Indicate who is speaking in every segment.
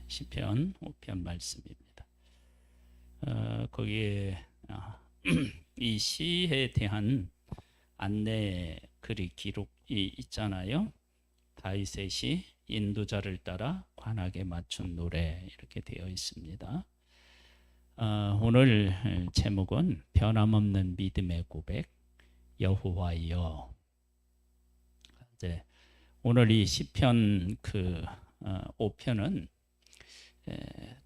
Speaker 1: 시편 5편 말씀입니다. 거기에 이 시에 대한 안내 글이 기록이 있잖아요. 다윗의 시, 인도자를 따라 관악에 맞춘 노래, 이렇게 되어 있습니다. 오늘 제목은 변함없는 믿음의 고백, 여호와여. 이제 오늘 이 시편 5편은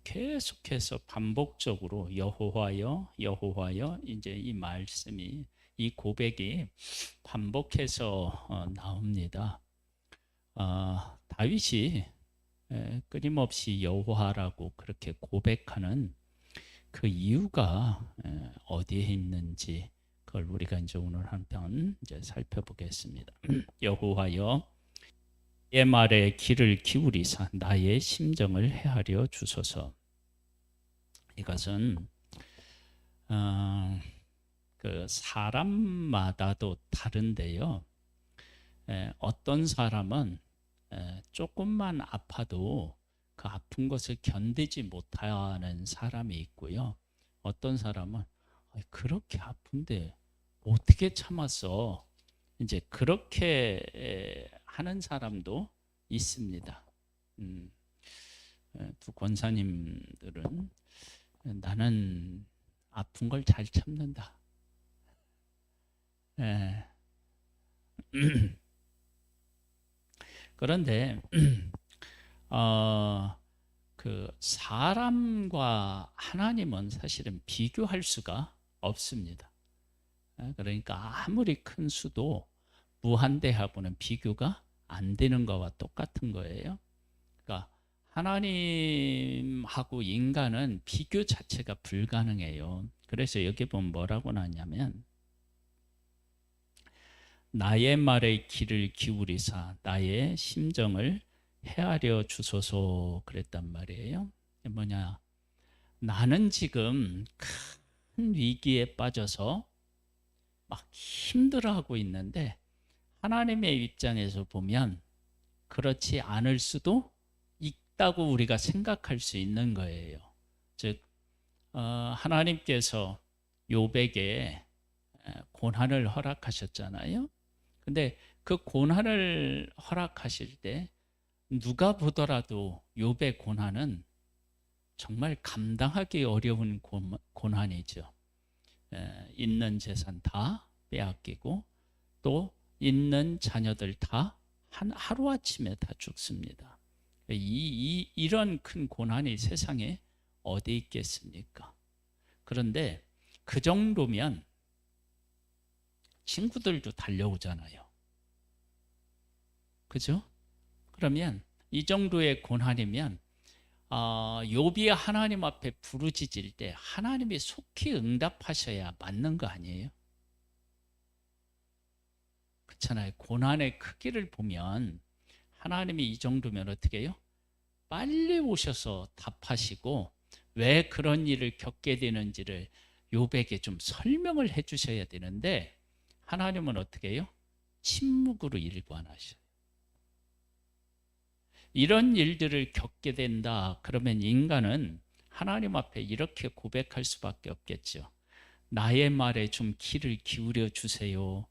Speaker 1: 계속해서 반복적으로 여호와여, 여호와여, 이제 이 말씀이, 이 고백이 반복해서 나옵니다. 다윗이 끊임없이 여호와라고 그렇게 고백하는 그 이유가 어디에 있는지, 그걸 우리가 이제 오늘 한편 이제 살펴보겠습니다. 여호와여, 내 말에 귀를 기울이사 나의 심정을 헤아려 주소서. 이것은 그 사람마다도 다른데요. 어떤 사람은 조금만 아파도 그 아픈 것을 견디지 못하는 사람이 있고요. 어떤 사람은 그렇게 아픈데 어떻게 참았어? 이제 그렇게 하는 사람도 있습니다. 두 권사님들은 나는 아픈 걸 잘 참는다. 그런데 그 사람과 하나님은 사실은 비교할 수가 없습니다. 그러니까 아무리 큰 수도 무한대하고는 비교가 안 되는 거와 똑같은 거예요. 그러니까 하나님하고 인간은 비교 자체가 불가능해요. 그래서 여기 보면 뭐라고 나냐면, 나의 말에 귀를 기울이사 나의 심정을 헤아려 주소서, 그랬단 말이에요. 뭐냐, 나는 지금 큰 위기에 빠져서 막 힘들어하고 있는데 하나님의 입장에서 보면 그렇지 않을 수도 있다고 우리가 생각할 수 있는 거예요. 즉 하나님께서 욥에게 고난을 허락하셨잖아요. 근데 그 고난을 허락하실 때 누가 보더라도 욥의 고난은 정말 감당하기 어려운 고난이죠. 있는 재산 다 빼앗기고 또 있는 자녀들 다 하루아침에 다 죽습니다. 이런 큰 고난이 세상에 어디 있겠습니까? 그런데 그 정도면 친구들도 달려오잖아요. 그죠? 그러면 이 정도의 고난이면 욥이 하나님 앞에 부르짖을 때 하나님이 속히 응답하셔야 맞는 거 아니에요? 그렇잖아요. 고난의 크기를 보면 하나님이 이 정도면 어떻게 해요? 빨리 오셔서 답하시고 왜 그런 일을 겪게 되는지를 욥에게 좀 설명을 해 주셔야 되는데, 하나님은 어떻게 해요? 침묵으로 일관하셔요. 이런 일들을 겪게 된다 그러면 인간은 하나님 앞에 이렇게 고백할 수밖에 없겠죠. 나의 말에 좀 귀를 기울여 주세요.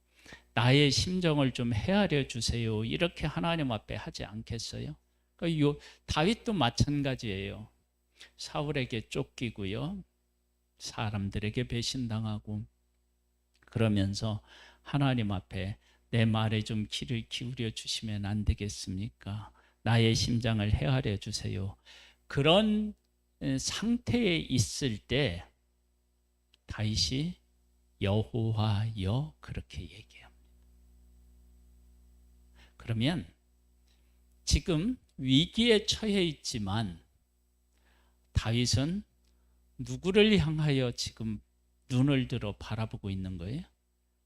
Speaker 1: 나의 심정을 좀 헤아려 주세요. 이렇게 하나님 앞에 하지 않겠어요? 그러니까 다윗도 마찬가지예요. 사울에게 쫓기고요, 사람들에게 배신당하고 그러면서 하나님 앞에 내 말에 좀 귀를 기울여 주시면 안 되겠습니까? 나의 심장을 헤아려 주세요. 그런 상태에 있을 때 다윗이 여호와여 그렇게 얘기합니다. 그러면 지금 위기에 처해 있지만 다윗은 누구를 향하여 지금 눈을 들어 바라보고 있는 거예요?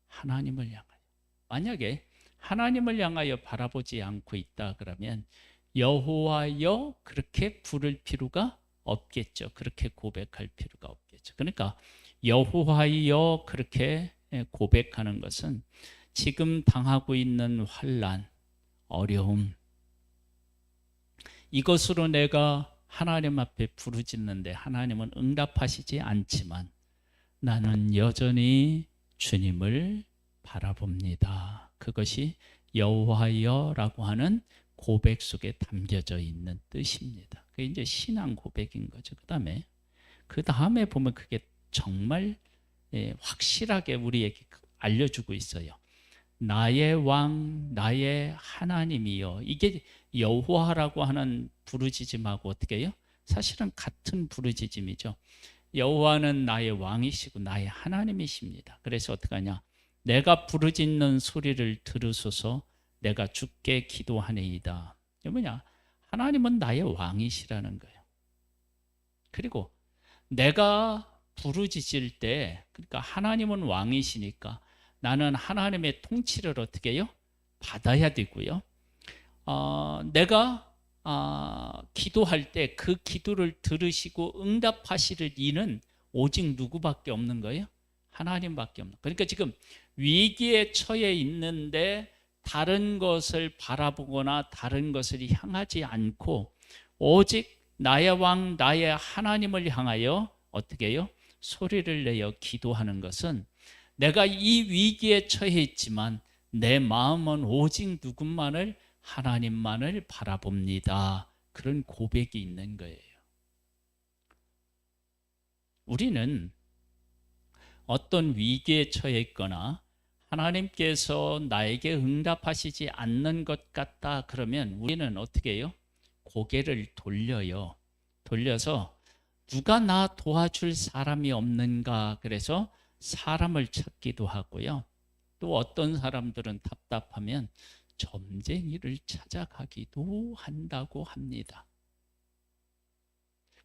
Speaker 1: 하나님을 향하여. 만약에 하나님을 향하여 바라보지 않고 있다 그러면 여호와여 그렇게 부를 필요가 없겠죠. 그렇게 고백할 필요가 없겠죠. 그러니까 여호와여 그렇게 고백하는 것은 지금 당하고 있는 환난, 어려움, 이것으로 내가 하나님 앞에 부르짖는데 하나님은 응답하시지 않지만 나는 여전히 주님을 바라봅니다. 그것이 여호와여라고 하는 고백 속에 담겨져 있는 뜻입니다. 그게 이제 신앙 고백인 거죠. 그 다음에 보면 그게 정말 확실하게 우리에게 알려주고 있어요. 나의 왕, 나의 하나님이여. 이게 여호와라고 하는 부르짖음하고 어떻게 해요? 사실은 같은 부르짖음이죠. 여호와는 나의 왕이시고 나의 하나님이십니다. 그래서 어떻게 하냐? 내가 부르짖는 소리를 들으소서. 내가 주께 기도하네이다. 이게 뭐냐? 하나님은 나의 왕이시라는 거예요. 그리고 내가 부르짖을 때, 그러니까 하나님은 왕이시니까 나는 하나님의 통치를 어떻게 해요? 받아야 되고요. 내가 기도할 때 그 기도를 들으시고 응답하실 이는 오직 누구밖에 없는 거예요? 하나님밖에 없는 거예요. 그러니까 지금 위기에 처해 있는데 다른 것을 바라보거나 다른 것을 향하지 않고 오직 나의 왕, 나의 하나님을 향하여 어떻게 해요? 소리를 내어 기도하는 것은 내가 이 위기에 처해 있지만 내 마음은 오직 누군만을, 하나님만을 바라봅니다. 그런 고백이 있는 거예요. 우리는 어떤 위기에 처해 있거나 하나님께서 나에게 응답하시지 않는 것 같다 그러면 우리는 어떻게 해요? 고개를 돌려요. 돌려서 누가 나 도와줄 사람이 없는가, 그래서 사람을 찾기도 하고요. 또 어떤 사람들은 답답하면 점쟁이를 찾아가기도 한다고 합니다.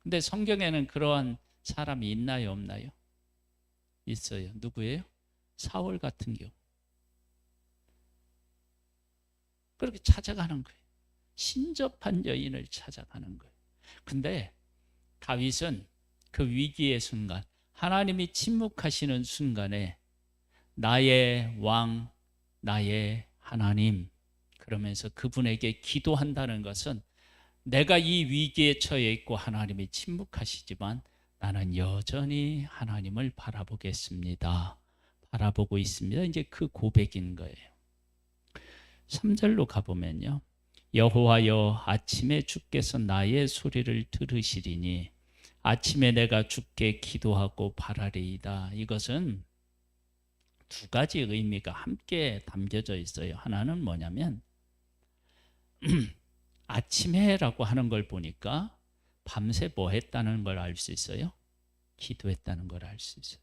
Speaker 1: 근데 성경에는 그러한 사람이 있나요, 없나요? 있어요. 누구예요? 사울 같은 경우. 그렇게 찾아가는 거예요. 신접한 여인을 찾아가는 거예요. 근데 다윗은 그 위기의 순간, 하나님이 침묵하시는 순간에 나의 왕, 나의 하나님, 그러면서 그분에게 기도한다는 것은 내가 이 위기에 처해 있고 하나님이 침묵하시지만 나는 여전히 하나님을 바라보겠습니다. 바라보고 있습니다. 이제 그 고백인 거예요. 3절로 가보면요. 여호와여, 아침에 주께서 나의 소리를 들으시리니 아침에 내가 주께 기도하고 바라리이다. 이것은 두 가지 의미가 함께 담겨져 있어요. 하나는 뭐냐면 아침에라고 하는 걸 보니까 밤새 뭐 했다는 걸 알 수 있어요? 기도했다는 걸 알 수 있어요.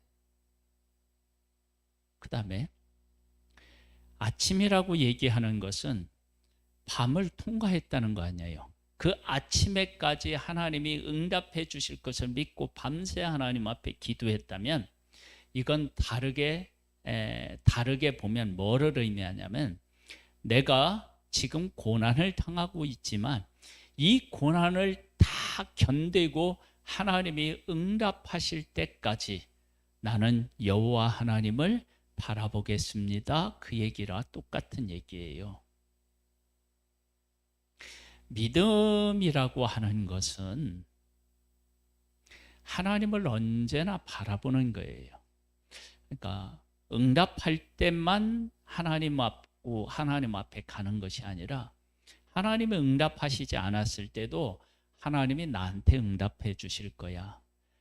Speaker 1: 그 다음에 아침이라고 얘기하는 것은 밤을 통과했다는 거 아니에요. 그 아침에까지 하나님이 응답해 주실 것을 믿고 밤새 하나님 앞에 기도했다면 이건 다르게 보면 뭐를 의미하냐면 내가 지금 고난을 당하고 있지만 이 고난을 다 견디고 하나님이 응답하실 때까지 나는 여호와 하나님을 바라보겠습니다. 그 얘기랑 똑같은 얘기예요. 믿음이라고 하는 것은 하나님을 언제나 바라보는 거예요. 그러니까 응답할 때만 하나님 앞에 가는 것이 아니라 하나님이 응답하시지 않았을 때도 하나님이 나한테 응답해 주실 거야.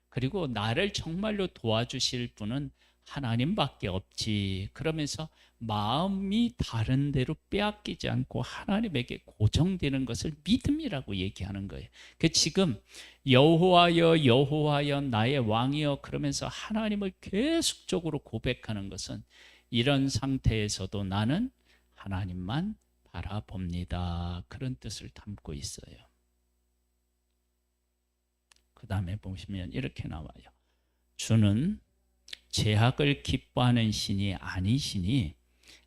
Speaker 1: 그리고 나를 정말로 도와주실 분은 하나님밖에 없지. 그러면서 마음이 다른 데로 빼앗기지 않고 하나님에게 고정되는 것을 믿음이라고 얘기하는 거예요. 그 지금 여호와여 여호와여 나의 왕이여 그러면서 하나님을 계속적으로 고백하는 것은 이런 상태에서도 나는 하나님만 바라봅니다. 그런 뜻을 담고 있어요. 그 다음에 보시면 이렇게 나와요. 주는 죄악을 기뻐하는 신이 아니시니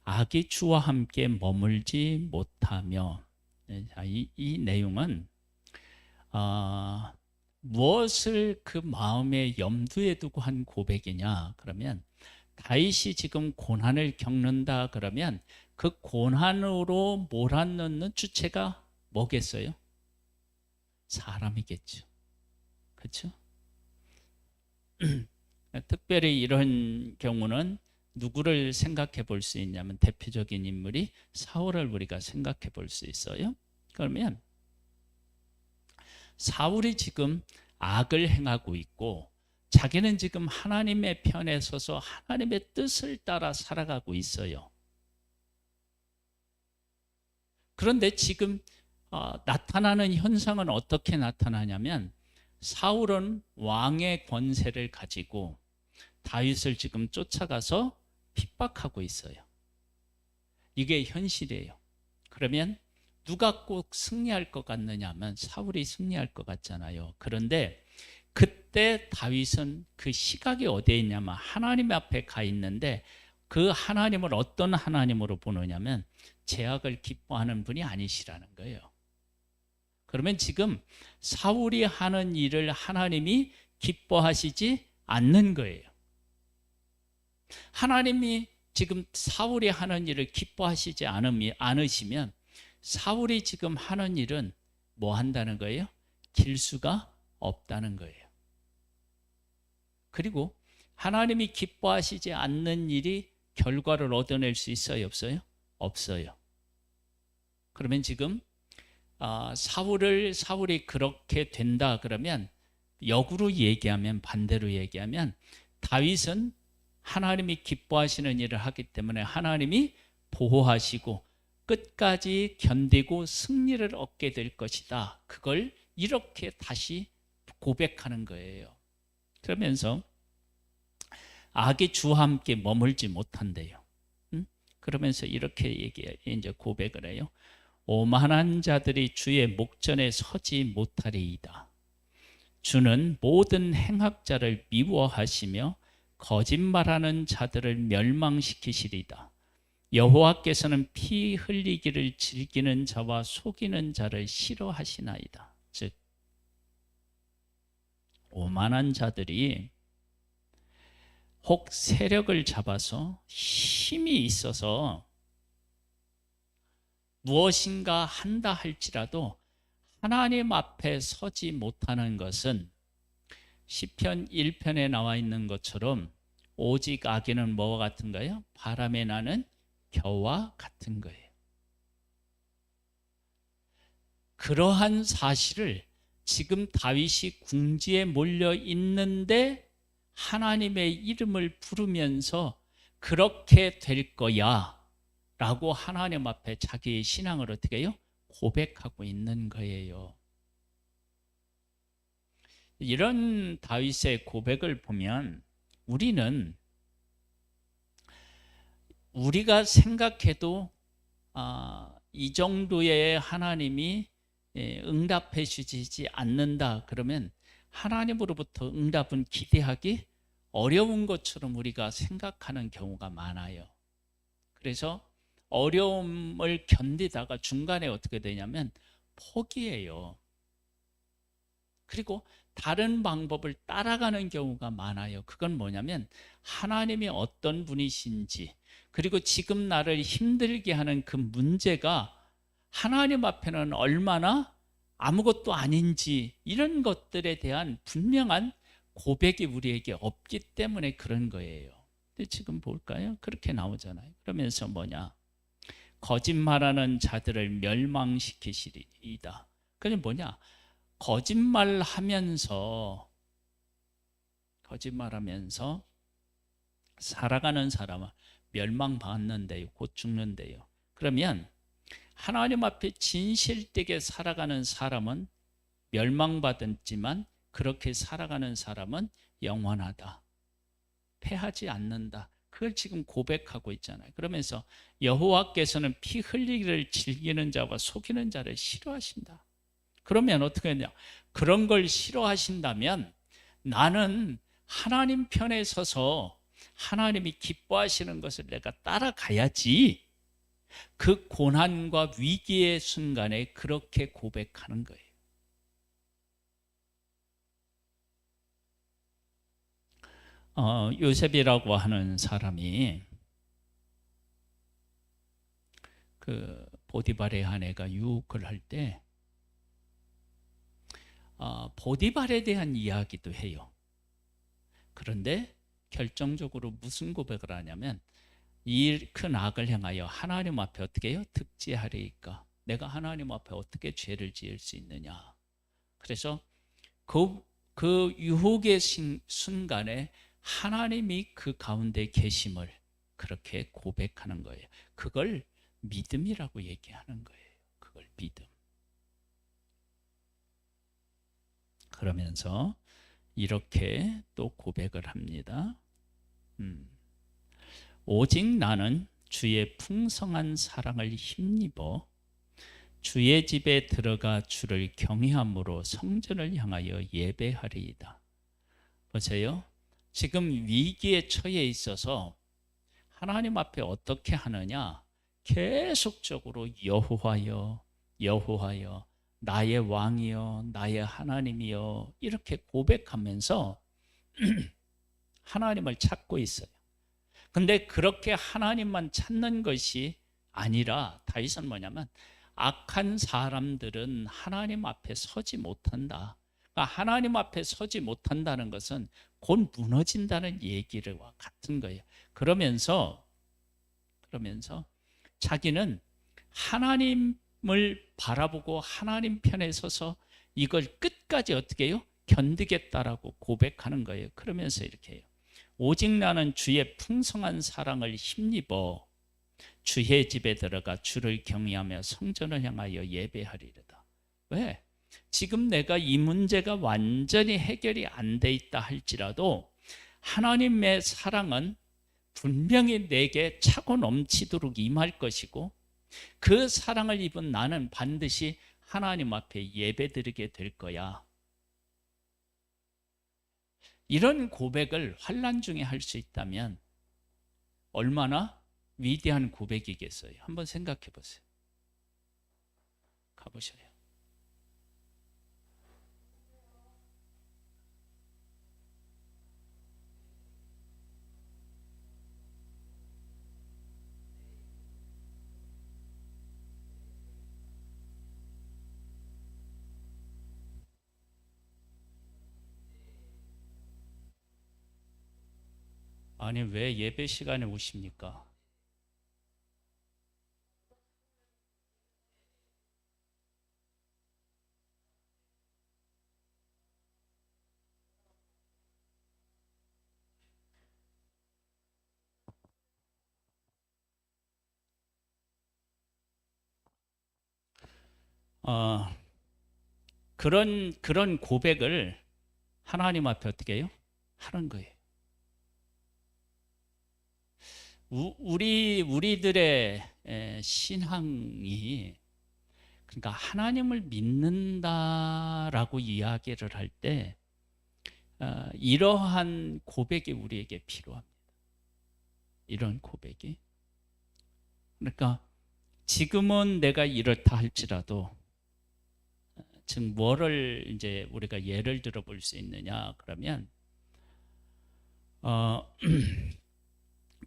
Speaker 1: 악이 주와 함께 머물지 못하며. 자, 이 내용은 무엇을 그 마음의 염두에 두고 한 고백이냐 그러면 다윗이 지금 고난을 겪는다 그러면 그 고난으로 몰아넣는 주체가 뭐겠어요? 사람이겠죠. 그렇죠? 특별히 이런 경우는 누구를 생각해 볼 수 있냐면 대표적인 인물이 사울을 우리가 생각해 볼 수 있어요. 그러면 사울이 지금 악을 행하고 있고 자기는 지금 하나님의 편에 서서 하나님의 뜻을 따라 살아가고 있어요. 그런데 지금 나타나는 현상은 어떻게 나타나냐면 사울은 왕의 권세를 가지고 다윗을 지금 쫓아가서 핍박하고 있어요. 이게 현실이에요. 그러면 누가 꼭 승리할 것 같느냐 하면 사울이 승리할 것 같잖아요. 그런데 그때 다윗은 그 시각이 어디에 있냐면 하나님 앞에 가 있는데 그 하나님을 어떤 하나님으로 보느냐면 죄악을 기뻐하는 분이 아니시라는 거예요. 그러면 지금 사울이 하는 일을 하나님이 기뻐하시지 않는 거예요. 하나님이 지금 사울이 하는 일을 기뻐하시지 않으시면 사울이 지금 하는 일은 뭐 한다는 거예요? 길수가 없다는 거예요. 그리고 하나님이 기뻐하시지 않는 일이 결과를 얻어낼 수 있어요? 없어요? 없어요. 그러면 지금 사울이 그렇게 된다 그러면 역으로 얘기하면 반대로 얘기하면 다윗은 하나님이 기뻐하시는 일을 하기 때문에 하나님이 보호하시고 끝까지 견디고 승리를 얻게 될 것이다. 그걸 이렇게 다시 고백하는 거예요. 그러면서 악이 주와 함께 머물지 못한대요. 그러면서 이렇게 이제 고백을 해요. 오만한 자들이 주의 목전에 서지 못하리이다. 주는 모든 행악자를 미워하시며 거짓말하는 자들을 멸망시키시리다. 여호와께서는 피 흘리기를 즐기는 자와 속이는 자를 싫어하시나이다. 즉 오만한 자들이 혹 세력을 잡아서 힘이 있어서 무엇인가 한다 할지라도 하나님 앞에 서지 못하는 것은 시편 1편에 나와 있는 것처럼 오직 악인은 뭐와 같은가요? 바람에 나는 겨와 같은 거예요. 그러한 사실을 지금 다윗이 궁지에 몰려 있는데 하나님의 이름을 부르면서 그렇게 될 거야 라고 하나님 앞에 자기의 신앙을 어떻게 해요? 고백하고 있는 거예요. 이런 다윗의 고백을 보면 우리가 생각해도 이 정도의 하나님이 응답해 주시지 않는다 그러면 하나님으로부터 응답은 기대하기 어려운 것처럼 우리가 생각하는 경우가 많아요. 그래서 어려움을 견디다가 중간에 어떻게 되냐면 포기해요. 그리고 다른 방법을 따라가는 경우가 많아요. 그건 뭐냐면 하나님이 어떤 분이신지 그리고 지금 나를 힘들게 하는 그 문제가 하나님 앞에는 얼마나 아무것도 아닌지 이런 것들에 대한 분명한 고백이 우리에게 없기 때문에 그런 거예요. 근데 지금 볼까요? 그렇게 나오잖아요. 그러면서 뭐냐? 거짓말하는 자들을 멸망시키시리이다. 그게 뭐냐? 거짓말하면서 살아가는 사람은 멸망받는데요. 곧 죽는데요. 그러면 하나님 앞에 진실되게 살아가는 사람은 멸망받았지만 그렇게 살아가는 사람은 영원하다. 패하지 않는다. 그걸 지금 고백하고 있잖아요. 그러면서 여호와께서는 피 흘리기를 즐기는 자와 속이는 자를 싫어하신다. 그러면 어떻게 하냐? 그런 걸 싫어하신다면 나는 하나님 편에 서서 하나님이 기뻐하시는 것을 내가 따라가야지. 그 고난과 위기의 순간에 그렇게 고백하는 거예요. 요셉이라고 하는 사람이 그 보디발의 아내가 유혹을 할 때 보디발에 대한 이야기도 해요. 그런데 결정적으로 무슨 고백을 하냐면 이 큰 악을 향하여 하나님 앞에 어떻게 해요? 득지하리이까. 내가 하나님 앞에 어떻게 죄를 지을 수 있느냐. 그래서 그 유혹의 순간에 하나님이 그 가운데 계심을 그렇게 고백하는 거예요. 그걸 믿음이라고 얘기하는 거예요. 그걸 믿음. 그러면서 이렇게 또 고백을 합니다. 오직 나는 주의 풍성한 사랑을 힘입어 주의 집에 들어가 주를 경외함으로 성전을 향하여 예배하리이다. 보세요. 지금 위기에 처해 있어서 하나님 앞에 어떻게 하느냐? 계속적으로 여호와여, 여호와여, 나의 왕이여, 나의 하나님이여 이렇게 고백하면서 하나님을 찾고 있어요. 근데 그렇게 하나님만 찾는 것이 아니라 다윗은 뭐냐면 악한 사람들은 하나님 앞에 서지 못한다. 그러니까 하나님 앞에 서지 못한다는 것은 곧 무너진다는 얘기와 같은 거예요. 그러면서 자기는 하나님을 바라보고 하나님 편에 서서 이걸 끝까지 어떻게 해요? 견디겠다라고 고백하는 거예요. 그러면서 이렇게 해요. 오직 나는 주의 풍성한 사랑을 힘입어 주의 집에 들어가 주를 경외하며 성전을 향하여 예배하리로다. 왜? 지금 내가 이 문제가 완전히 해결이 안 돼 있다 할지라도 하나님의 사랑은 분명히 내게 차고 넘치도록 임할 것이고 그 사랑을 입은 나는 반드시 하나님 앞에 예배드리게 될 거야. 이런 고백을 환난 중에 할 수 있다면 얼마나 위대한 고백이겠어요. 한번 생각해 보세요. 가보셔요. 아니 왜 예배 시간에 오십니까? 어, 그런 고백을 하나님 앞에 어떻게 해요? 하는 거예요. 우리들의 신앙이 그러니까 하나님을 믿는다라고 이야기를 할 때 이러한 고백이 우리에게 필요합니다. 이런 고백이. 그러니까 지금은 내가 이렇다 할지라도 즉 뭐를 이제 우리가 예를 들어 볼 수 있느냐 그러면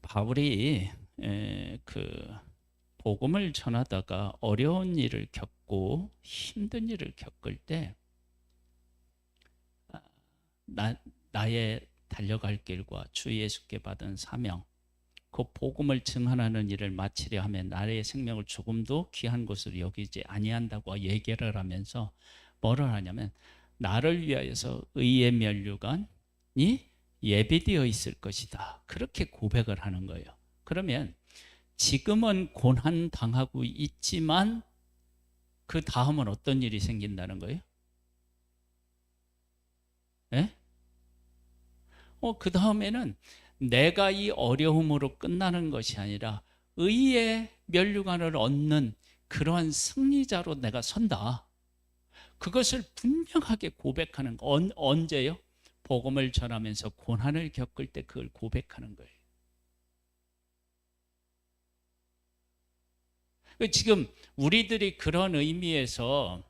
Speaker 1: 바울이 그 복음을 전하다가 어려운 일을 겪고 힘든 일을 겪을 때 나의 달려갈 길과 주 예수께 받은 사명 그 복음을 증언하는 일을 마치려 하면 나의 생명을 조금도 귀한 것으로 여기지 아니한다고 얘기를 하면서 뭐를 하냐면 나를 위하여서 의의 면류관이 예비되어 있을 것이다. 그렇게 고백을 하는 거예요. 그러면 지금은 고난 당하고 있지만 그 다음은 어떤 일이 생긴다는 거예요? 예? 그 다음에는 내가 이 어려움으로 끝나는 것이 아니라 의의 면류관을 얻는 그러한 승리자로 내가 선다. 그것을 분명하게 고백하는 거. 언제요? 복음을 전하면서 고난을 겪을 때 그걸 고백하는 거예요. 지금 우리들이 그런 의미에서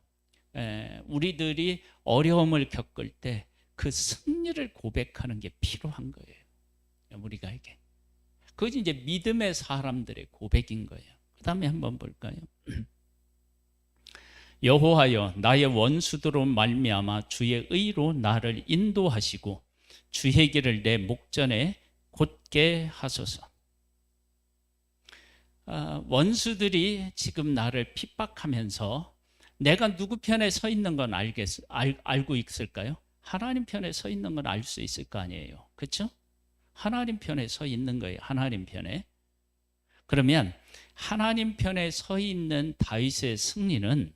Speaker 1: 우리들이 어려움을 겪을 때 그 승리를 고백하는 게 필요한 거예요. 우리가에게. 그것이 이제 믿음의 사람들의 고백인 거예요. 그 다음에 한번 볼까요? 여호와여 나의 원수들로 말미암아 주의 의로 나를 인도하시고 주의 길을 내 목전에 곧게 하소서. 원수들이 지금 나를 핍박하면서 내가 누구 편에 서 있는 건 알고 있을까요? 하나님 편에 서 있는 건 알 수 있을 거 아니에요. 그렇죠? 하나님 편에 서 있는 거예요. 하나님 편에. 그러면 하나님 편에 서 있는 다윗의 승리는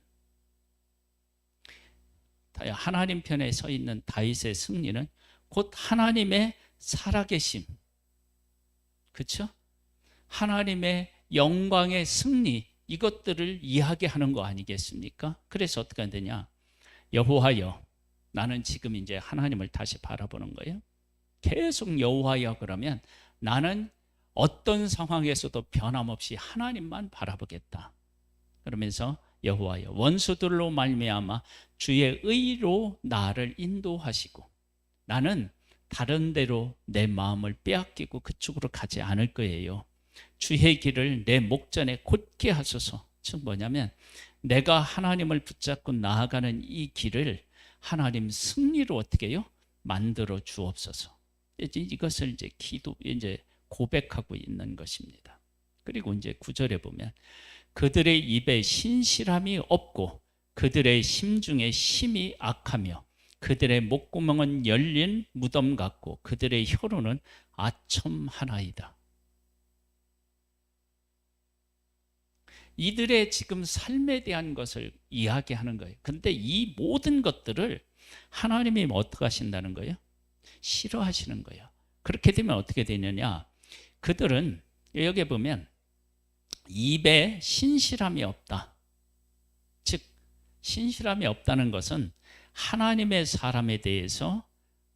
Speaker 1: 하나님 편에 서 있는 다윗의 승리는 곧 하나님의 살아계심, 그렇죠? 하나님의 영광의 승리, 이것들을 이야기하는 거 아니겠습니까? 그래서 어떻게 되냐? 여호와여, 나는 지금 이제 하나님을 다시 바라보는 거예요. 계속 여호와여 그러면 나는 어떤 상황에서도 변함없이 하나님만 바라보겠다. 그러면서 여호와여, 원수들로 말미암아 주의 의로 나를 인도하시고 나는 다른 데로 내 마음을 빼앗기고 그쪽으로 가지 않을 거예요. 주의 길을 내 목전에 곧게 하소서. 즉 뭐냐면 내가 하나님을 붙잡고 나아가는 이 길을 하나님 승리로 어떻게 해요? 만들어 주옵소서. 이것을 이제 고백하고 있는 것입니다. 그리고 이제 9절에 보면 그들의 입에 신실함이 없고 그들의 심중에 심이 악하며 그들의 목구멍은 열린 무덤 같고 그들의 혀로는 아첨하나이다. 이들의 지금 삶에 대한 것을 이야기하는 거예요. 그런데 이 모든 것들을 하나님이 어떻게 하신다는 거예요? 싫어하시는 거예요. 그렇게 되면 어떻게 되느냐? 그들은 여기 보면 입에 신실함이 없다. 즉 신실함이 없다는 것은 하나님의 사람에 대해서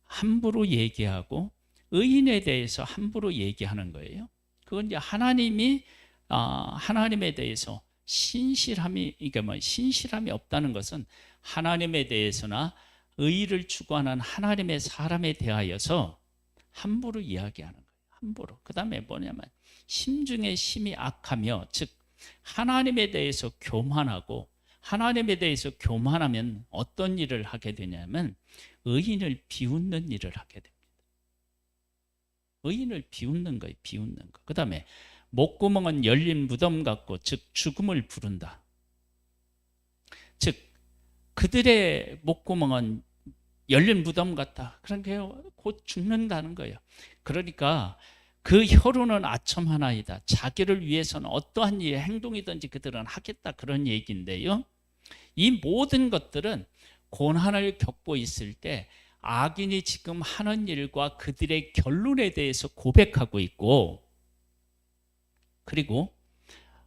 Speaker 1: 함부로 얘기하고 의인에 대해서 함부로 얘기하는 거예요. 그건 이제 하나님이 하나님에 대해서 신실함이 신실함이 없다는 것은 하나님에 대해서나 의를 추구하는 하나님의 사람에 대하여서 함부로 이야기하는 거예요. 함부로. 그 다음에 뭐냐면 심중에 심이 악하며 즉 하나님에 대해서 교만하고 하나님에 대해서 교만하면 어떤 일을 하게 되냐면 의인을 비웃는 일을 하게 됩니다. 의인을 비웃는 거예요. 비웃는 거. 그 다음에 목구멍은 열린 무덤 같고 즉 죽음을 부른다. 즉 그들의 목구멍은 열린 무덤 같다. 그러니까 곧 죽는다는 거예요. 그러니까 그 혀로는 아첨하나이다. 자기를 위해서는 어떠한 일, 행동이든지 그들은 하겠다. 그런 얘기인데요. 이 모든 것들은 고난을 겪고 있을 때 악인이 지금 하는 일과 그들의 결론에 대해서 고백하고 있고 그리고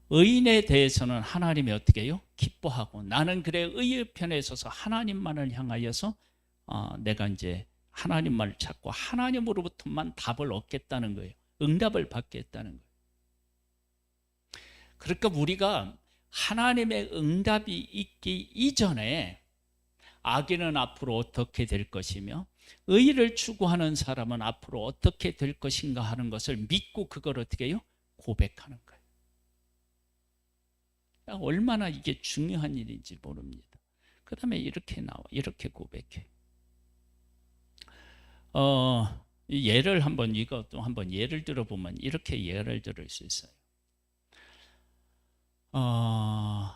Speaker 1: 의인에 대해서는 하나님이 어떻게 해요? 기뻐하고 나는 그래 의의 편에 서서 하나님만을 향하여서 내가 이제 하나님만을 찾고 하나님으로부터만 답을 얻겠다는 거예요. 응답을 받겠다는 거예요. 그러니까 우리가 하나님의 응답이 있기 이전에 악인은 앞으로 어떻게 될 것이며 의를 추구하는 사람은 앞으로 어떻게 될 것인가 하는 것을 믿고 그걸 어떻게 해요? 고백하는 거예요. 얼마나 이게 중요한 일인지 모릅니다. 그 다음에 이렇게 나와, 이렇게 고백해. 예를 한번 이것도 한번 예를 들어보면 이렇게 예를 들을 수 있어요.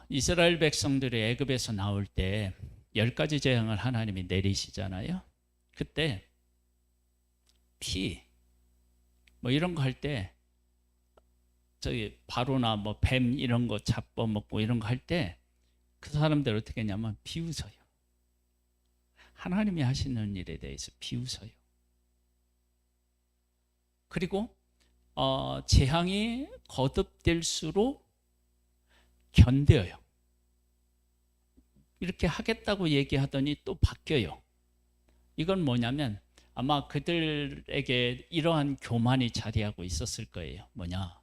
Speaker 1: 이스라엘 백성들이 애굽에서 나올 때 10가지 재앙을 하나님이 내리시잖아요. 그때 피 뭐 이런 거 할 때 저기 바로나 뭐 뱀 이런 거 잡아먹고 이런 거 할 때 그 사람들 어떻게 했냐면 비웃어요. 하나님이 하시는 일에 대해서 비웃어요. 그리고 재앙이 거듭될수록 견뎌요. 이렇게 하겠다고 얘기하더니 또 바뀌어요. 이건 뭐냐면 아마 그들에게 이러한 교만이 자리하고 있었을 거예요. 뭐냐?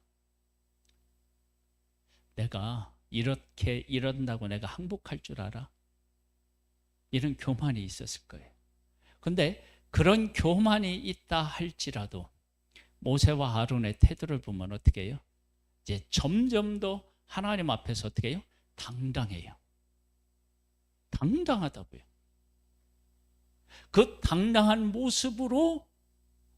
Speaker 1: 내가 이렇게 이런다고 내가 항복할 줄 알아? 이런 교만이 있었을 거예요. 근데 그런 교만이 있다 할지라도 모세와 아론의 태도를 보면 어떻게 해요? 이제 점점 더 하나님 앞에서 어떻게 해요? 당당해요. 당당하다고요. 그 당당한 모습으로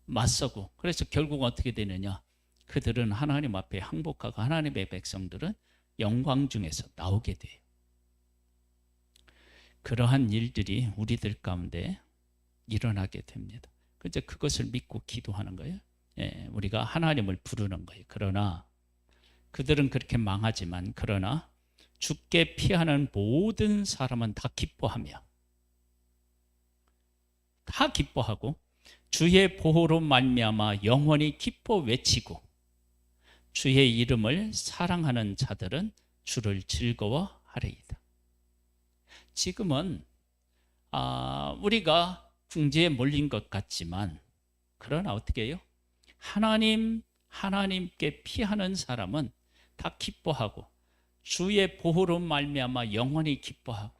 Speaker 1: 맞서고, 그래서 결국 어떻게 되느냐, 그들은 하나님 앞에 항복하고 하나님의 백성들은 영광 중에서 나오게 돼요. 그러한 일들이 우리들 가운데 일어나게 됩니다. 그래서 그것을 믿고 기도하는 거예요. 우리가 하나님을 부르는 거예요. 그러나 그들은 그렇게 망하지만, 그러나 죽게 피하는 모든 사람은 다 기뻐하며, 다 기뻐하고 주의 보호로 말미암아 영원히 기뻐 외치고, 주의 이름을 사랑하는 자들은 주를 즐거워하리이다. 지금은 우리가 궁지에 몰린 것 같지만, 그러나 어떻게 해요? 하나님께 피하는 사람은 다 기뻐하고 주의 보호로 말미암아 영원히 기뻐하고,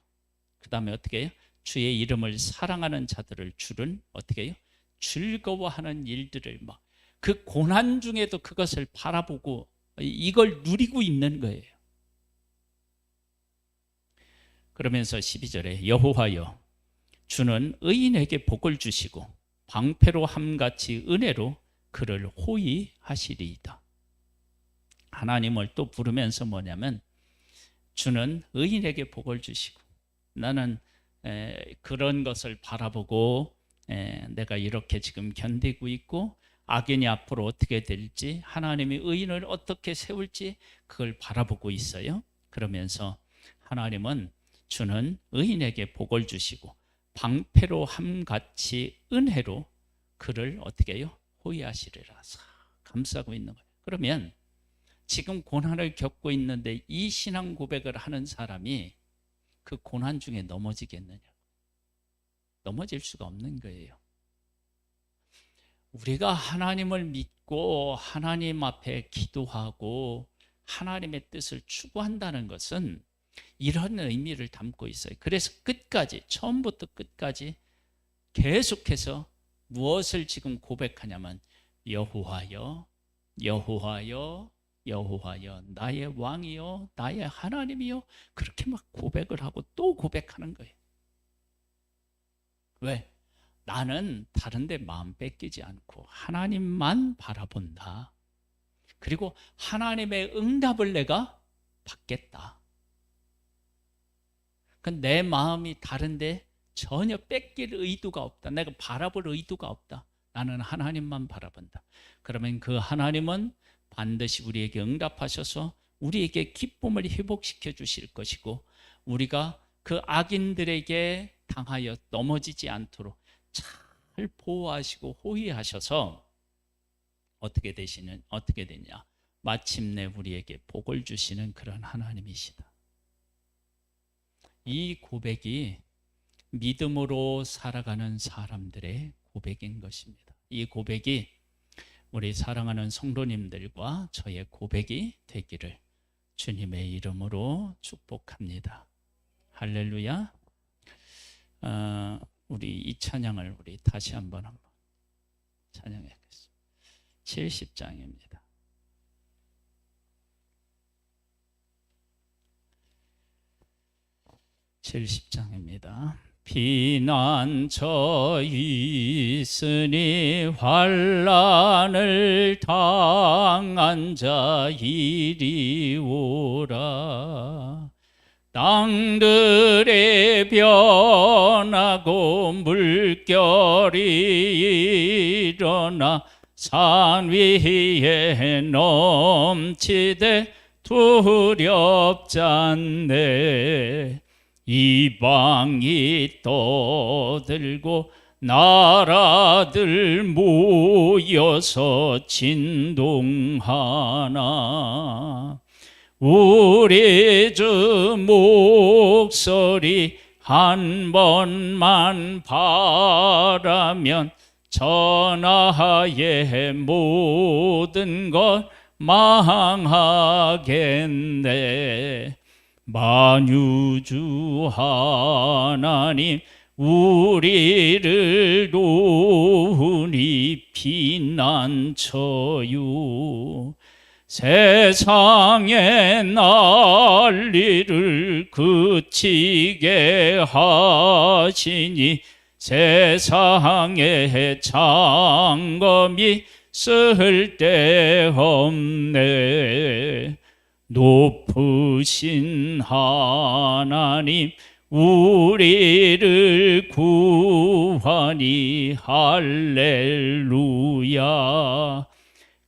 Speaker 1: 그 다음에 어떻게 해요? 주의 이름을 사랑하는 자들을 주는 어떻게 해요? 즐거워하는 일들을 막 그 고난 중에도 그것을 바라보고 이걸 누리고 있는 거예요. 그러면서 12절에 여호와여 주는 의인에게 복을 주시고 방패로 함같이 은혜로 그를 호위하시리이다. 하나님을 또 부르면서 뭐냐면, 주는 의인에게 복을 주시고, 나는 그런 것을 바라보고 내가 이렇게 지금 견디고 있고 악인이 앞으로 어떻게 될지, 하나님이 의인을 어떻게 세울지 그걸 바라보고 있어요. 그러면서 하나님은 주는 의인에게 복을 주시고 방패로 함같이 은혜로 그를 어떻게 해요? 호위하시리라. 감싸고 있는 거예요. 그러면 지금 고난을 겪고 있는데 이 신앙 고백을 하는 사람이 그 고난 중에 넘어지겠느냐? 넘어질 수가 없는 거예요. 우리가 하나님을 믿고 하나님 앞에 기도하고 하나님의 뜻을 추구한다는 것은 이런 의미를 담고 있어요. 그래서 끝까지, 처음부터 끝까지 계속해서 무엇을 지금 고백하냐면, 여호와여 여호와여 여호와여 나의 왕이여 나의 하나님이여, 그렇게 막 고백을 하고 또 고백하는 거예요. 왜? 나는 다른 데 마음 뺏기지 않고 하나님만 바라본다. 그리고 하나님의 응답을 내가 받겠다. 내 마음이 다른데 전혀 뺏길 의도가 없다. 내가 바라볼 의도가 없다. 나는 하나님만 바라본다. 그러면 그 하나님은 반드시 우리에게 응답하셔서 우리에게 기쁨을 회복시켜 주실 것이고, 우리가 그 악인들에게 당하여 넘어지지 않도록 잘 보호하시고 호위하셔서 어떻게 되냐? 마침내 우리에게 복을 주시는 그런 하나님이시다. 이 고백이 믿음으로 살아가는 사람들의 고백인 것입니다. 이 고백이 우리 사랑하는 성도님들과 저의 고백이 되기를 주님의 이름으로 축복합니다. 할렐루야. 우리 이 찬양을 우리 다시 한번 찬양하겠습니다. 70장입니다. 피난처 있으니 환난을 당한 자 이리 오라. 땅들에 변하고 물결이 일어나 산 위에 넘치되 두렵지 않네. 이방이 떠들고 나라들 모여서 진동하나 우리 주 목소리 한 번만 바라면 전하의 모든 것 망하겠네. 만유주 하나님 우리를 도우니 피난처요. 세상의 난리를 그치게 하시니 세상의 장검이 쓸데없네. 높으신 하나님 우리를 구하니 할렐루야.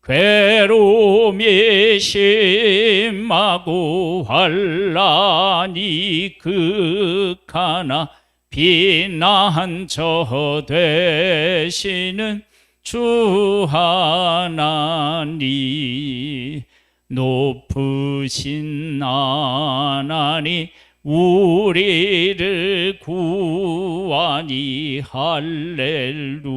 Speaker 1: 괴로움이 심하고 환난이 극하나 피난처 되시는 주 하나님. 높으신 하나님 우리를 구하니 할렐루야.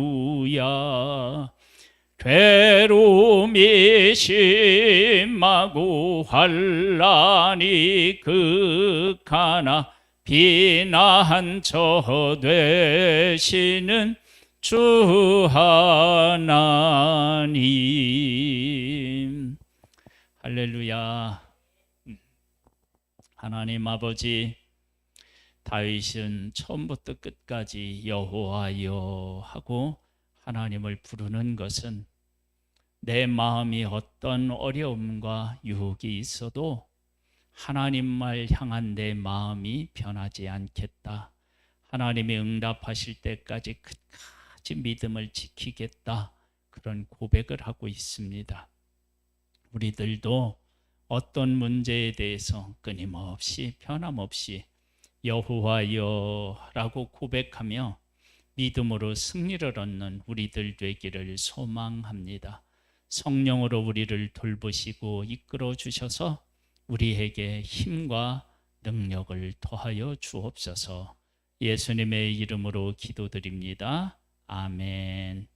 Speaker 1: 괴로움이 심하고 환난이 극하나 피난처 되시는 주 하나님. 할렐루야. 하나님 아버지, 다윗은 처음부터 끝까지 여호와여 하고 하나님을 부르는 것은 내 마음이 어떤 어려움과 유혹이 있어도 하나님만 향한 내 마음이 변하지 않겠다. 하나님이 응답하실 때까지 끝까지 믿음을 지키겠다. 그런 고백을 하고 있습니다. 우리들도 어떤 문제에 대해서 끊임없이 변함없이 여호와여라고 고백하며 믿음으로 승리를 얻는 우리들 되기를 소망합니다. 성령으로 우리를 돌보시고 이끌어 주셔서 우리에게 힘과 능력을 더하여 주옵소서. 예수님의 이름으로 기도드립니다. 아멘.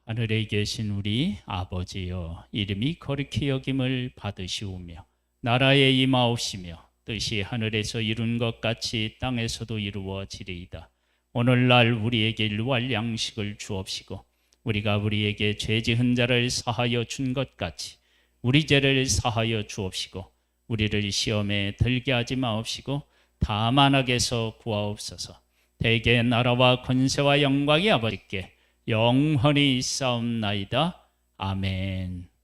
Speaker 1: 하늘에 계신 우리 아버지여, 이름이 거룩히 여김을 받으시오며 나라에 임하옵시며 뜻이 하늘에서 이룬 것 같이 땅에서도 이루어지리이다. 오늘날 우리에게 일용할 양식을 주옵시고 우리가 우리에게 죄 지은 자를 사하여 준 것 같이 우리 죄를 사하여 주옵시고 우리를 시험에 들게 하지 마옵시고 다만 악에서 구하옵소서. 대개 나라와 권세와 영광이 아버지께 영원히 있사옵나이다. 아멘.